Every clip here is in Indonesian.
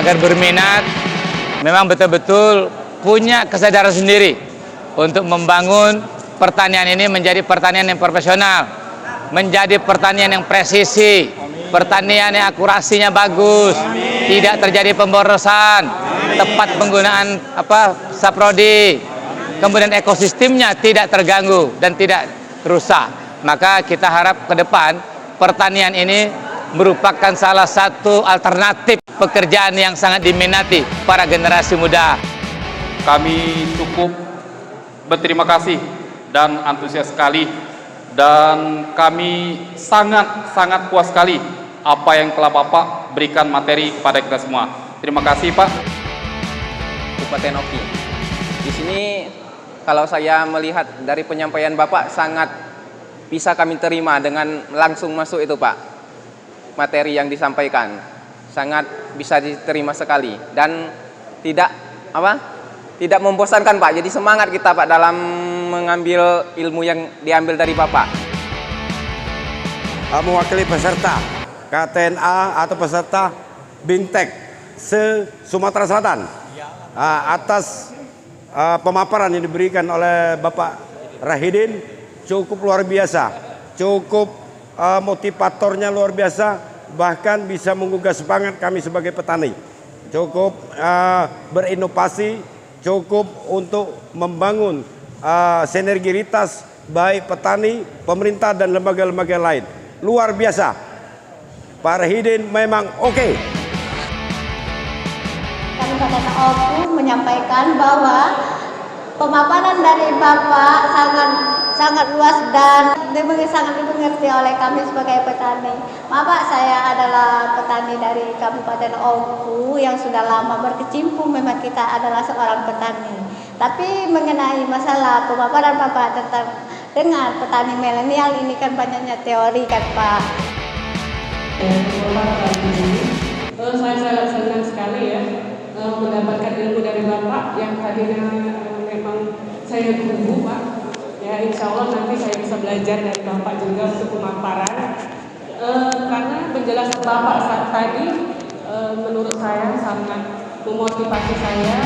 agar berminat, memang betul-betul punya kesadaran sendiri untuk membangun pertanian ini menjadi pertanian yang profesional, menjadi pertanian yang presisi, pertanian yang akurasinya bagus, tidak terjadi pemborosan, tepat penggunaan saprodi, kemudian ekosistemnya tidak terganggu dan tidak rusak. Maka kita harap ke depan pertanian ini merupakan salah satu alternatif pekerjaan yang sangat diminati para generasi muda. Kami cukup berterima kasih dan antusias sekali, dan kami sangat puas sekali apa yang telah Bapak berikan materi kepada kita semua. Terima kasih Pak. Kabupaten Oki. Di sini kalau saya melihat dari penyampaian Bapak sangat bisa kami terima dengan langsung masuk itu Pak. Materi yang disampaikan sangat bisa diterima sekali dan tidak membosankan Pak. Jadi semangat kita Pak dalam mengambil ilmu yang diambil dari Bapak. Mewakili peserta KTNA atau peserta BIMTEK se-Sumatera Selatan atas pemaparan yang diberikan oleh Bapak Rahidin cukup luar biasa, cukup motivatornya luar biasa, bahkan bisa menggugah semangat kami sebagai petani. Cukup berinovasi, cukup untuk membangun sinergitas baik petani, pemerintah dan lembaga-lembaga lain. Luar biasa. Pak Rahidin memang oke. Kabupaten Oku menyampaikan bahwa pemaparan dari Bapak sangat luas dan sangat dimengerti oleh kami sebagai petani. Bapak, saya adalah petani dari Kabupaten Oku yang sudah lama berkecimpung. Memang kita adalah seorang petani. Tapi mengenai masalah pemaparan Bapak dengan petani milenial ini kan banyaknya teori kan Pak. Saya sangat senang sekali ya mendapatkan ilmu dari Bapak yang tadinya memang saya tunggu Pak. Ya, insya Allah nanti saya bisa belajar dari Bapak juga untuk pemaparan. Karena penjelasan Bapak saat tadi menurut saya sangat memotivasi saya.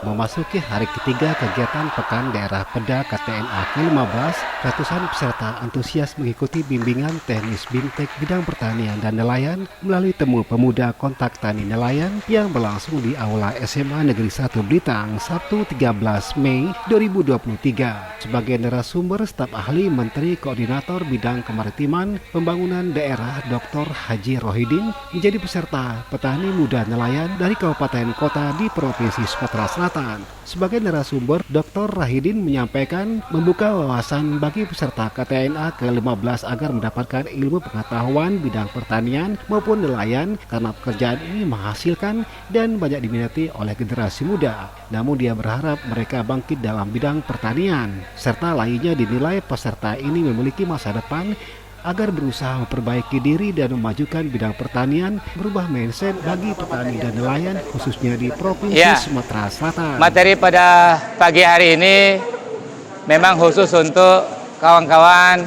Memasuki hari ketiga kegiatan Pekan Daerah Peda KTNA ke-15, ratusan peserta antusias mengikuti bimbingan teknis BIMTEK bidang pertanian dan nelayan melalui Temu Pemuda Kontak Tani Nelayan yang berlangsung di Aula SMA Negeri 1 Blitang, Sabtu 13 Mei 2023. Sebagai narasumber staf ahli Menteri Koordinator Bidang Kemaritiman Pembangunan Daerah Dr. Haji Rohidin menjadi peserta petani muda nelayan dari kabupaten kota di Provinsi Sumatera Selatan. Sebagai narasumber, Dr. Rahidin menyampaikan membuka wawasan bagi peserta KTNA ke-15 agar mendapatkan ilmu pengetahuan bidang pertanian maupun nelayan karena pekerjaan ini menghasilkan dan banyak diminati oleh generasi muda. Namun dia berharap mereka bangkit dalam bidang pertanian, serta lainnya dinilai peserta ini memiliki masa depan agar berusaha memperbaiki diri dan memajukan bidang pertanian, berubah mindset bagi petani dan nelayan khususnya di Provinsi Sumatera Selatan. Materi pada pagi hari ini memang khusus untuk kawan-kawan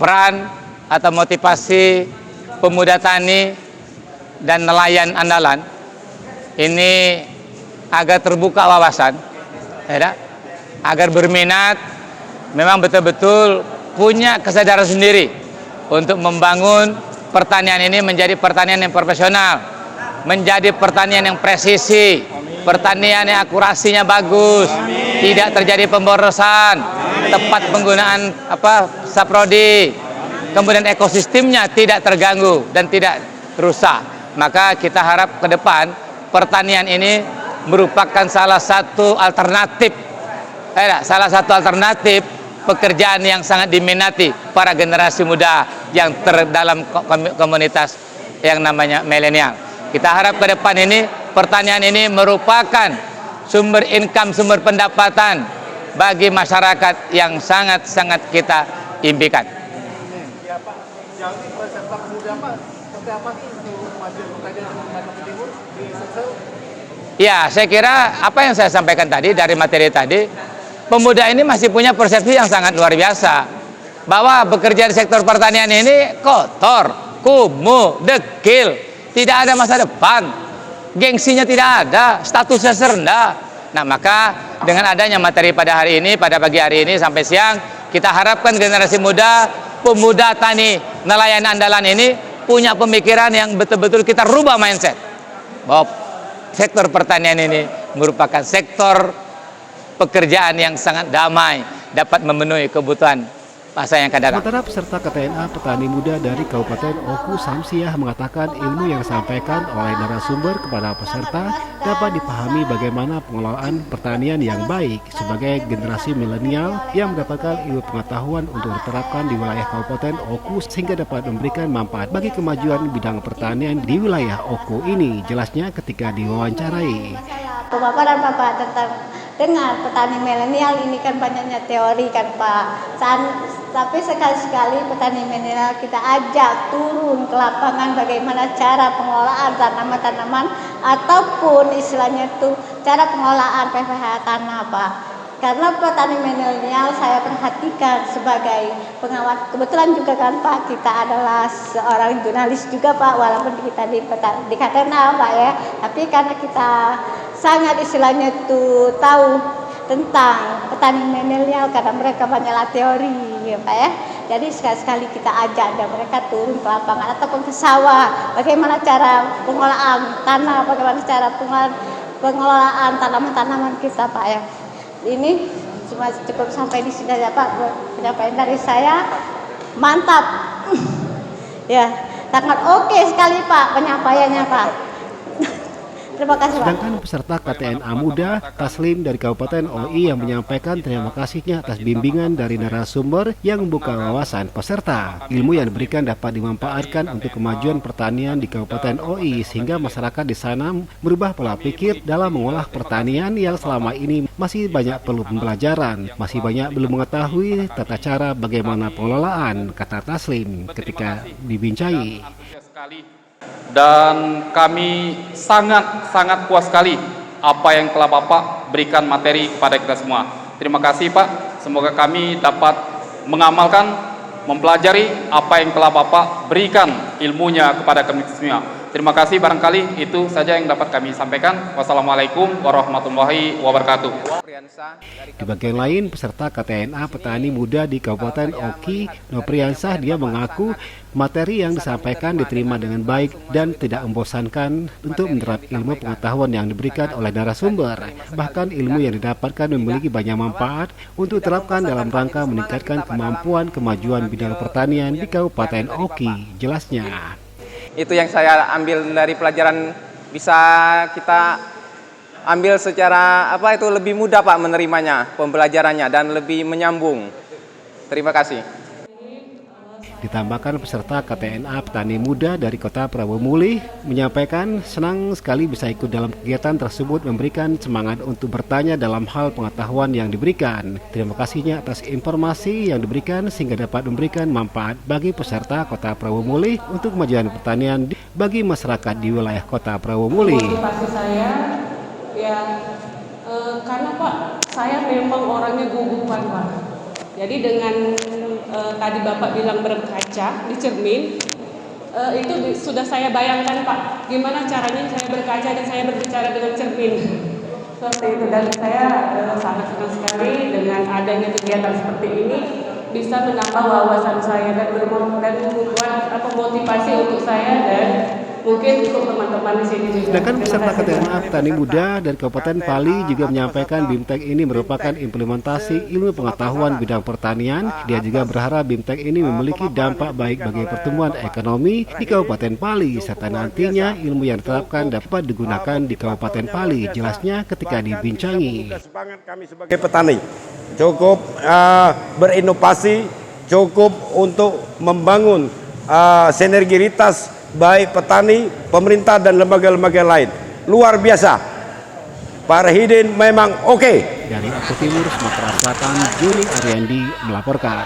peran atau motivasi pemuda tani dan nelayan andalan ini agar terbuka wawasan, agar berminat, memang betul-betul punya kesadaran sendiri untuk membangun pertanian ini menjadi pertanian yang profesional, menjadi pertanian yang presisi, pertanian yang akurasinya bagus, tidak terjadi pemborosan, tepat penggunaan saprodi, kemudian ekosistemnya tidak terganggu dan tidak rusak. Maka kita harap ke depan pertanian ini merupakan salah satu alternatif pekerjaan yang sangat diminati para generasi muda yang terdalam komunitas yang namanya milenial. Kita harap ke depan ini pertanian ini merupakan sumber income, sumber pendapatan bagi masyarakat yang sangat-sangat kita impikan. Ya, saya kira apa yang saya sampaikan tadi dari materi tadi, pemuda ini masih punya persepsi yang sangat luar biasa. bahwa bekerja di sektor pertanian ini kotor, kumuh, dekil, tidak ada masa depan, gengsinya tidak ada, statusnya serendah. Nah, maka dengan adanya materi pada hari ini, pada pagi hari ini sampai siang, kita harapkan generasi muda, pemuda tani nelayan andalan ini punya pemikiran yang betul-betul kita rubah mindset bahwa sektor pertanian ini merupakan sektor pekerjaan yang sangat damai, dapat memenuhi kebutuhan masa yang akan datang. Sementara peserta KTNA Petani Muda dari Kabupaten Oku Samsiah mengatakan ilmu yang disampaikan oleh narasumber kepada peserta dapat dipahami bagaimana pengelolaan pertanian yang baik sebagai generasi milenial yang mendapatkan ilmu pengetahuan untuk diterapkan di wilayah Kabupaten Oku sehingga dapat memberikan manfaat bagi kemajuan bidang pertanian di wilayah Oku ini. Jelasnya ketika diwawancarai. Pemaparan Bapak tentang dengan petani milenial ini kan banyaknya teori kan Pak. Tapi sekali-sekali petani milenial kita ajak turun ke lapangan bagaimana cara pengelolaan tanaman-tanaman ataupun istilahnya itu cara pengelolaan PPH tanah Pak. Karena petani milenial saya perhatikan sebagai pengawas, kebetulan juga kan Pak kita adalah seorang jurnalis juga Pak, walaupun kita di KTNA Pak ya, tapi karena kita sangat istilahnya itu tahu tentang petani milenial karena mereka banyaklah teori ya Pak ya. Jadi sekali-sekali kita ajak dan mereka turun ke lapangan ataupun ke sawah, bagaimana cara pengelolaan tanah, bagaimana cara pengelolaan tanaman-tanaman kita Pak ya. Ini cuma cukup sampai di sini aja Pak, penyampaian dari saya. Mantap. Ya, sangat oke sekali Pak penyampaiannya Pak. Terima kasih Pak. Sedangkan peserta KTNA Muda, Taslim dari Kabupaten OI yang menyampaikan terima kasihnya atas bimbingan dari narasumber yang membuka wawasan peserta. Ilmu yang diberikan dapat dimanfaatkan untuk kemajuan pertanian di Kabupaten OI sehingga masyarakat di sana merubah pola pikir dalam mengolah pertanian yang selama ini masih banyak perlu pembelajaran, masih banyak belum mengetahui tata cara bagaimana pengelolaan, kata Taslim ketika dibincai. Dan kami sangat puas sekali apa yang telah Bapak berikan materi kepada kita semua. Terima kasih Pak, semoga kami dapat mengamalkan, mempelajari apa yang telah Bapak berikan ilmunya kepada kami semua. Terima kasih, barangkali itu saja yang dapat kami sampaikan. Wassalamualaikum warahmatullahi wabarakatuh. Di bagian lain, peserta KTNA Petani Muda di Kabupaten Oki, Nopriansah, dia mengaku materi yang disampaikan diterima dengan baik dan tidak membosankan untuk menerap ilmu pengetahuan yang diberikan oleh narasumber. Bahkan ilmu yang didapatkan memiliki banyak manfaat untuk diterapkan dalam rangka meningkatkan kemampuan kemajuan bidang pertanian di Kabupaten Oki, jelasnya. Itu yang saya ambil dari pelajaran, bisa kita ambil secara itu lebih mudah Pak menerimanya, pembelajarannya dan lebih menyambung. Terima kasih. Ditambahkan peserta KTNA Petani Muda dari Kota Prawomulih menyampaikan senang sekali bisa ikut dalam kegiatan tersebut, memberikan semangat untuk bertanya dalam hal pengetahuan yang diberikan. Terima kasihnya atas informasi yang diberikan sehingga dapat memberikan manfaat bagi peserta Kota Prawomulih untuk kemajuan pertanian bagi masyarakat di wilayah Kota Prawomulih. Motivasi saya ya karena Pak, saya memang orangnya gugupan Pak. Jadi dengan tadi Bapak bilang berkaca di cermin, itu sudah saya bayangkan Pak, gimana caranya saya berkaca dan saya berbicara dengan cermin. Seperti itu, dan saya sangat senang sekali dengan adanya kegiatan seperti ini, bisa menambah wawasan saya dan membuat motivasi untuk saya dan mungkin untuk teman-teman di sini juga. Sedangkan peserta KTNA Petani Muda dari Kabupaten Pali juga menyampaikan BIMTEK ini merupakan implementasi ilmu pengetahuan bidang pertanian. Dia juga berharap BIMTEK ini memiliki dampak baik bagi pertumbuhan ekonomi di Kabupaten Pali serta nantinya ilmu yang diterapkan dapat digunakan di Kabupaten Pali. Jelasnya ketika dibincangi. Semangat kami sebagai petani cukup berinovasi, cukup untuk membangun sinergitas baik petani, pemerintah dan lembaga-lembaga lain. Luar biasa. Pak Rahidin memang oke. Dari Oku Timur, Sumatera Selatan, Juni Ariandi melaporkan.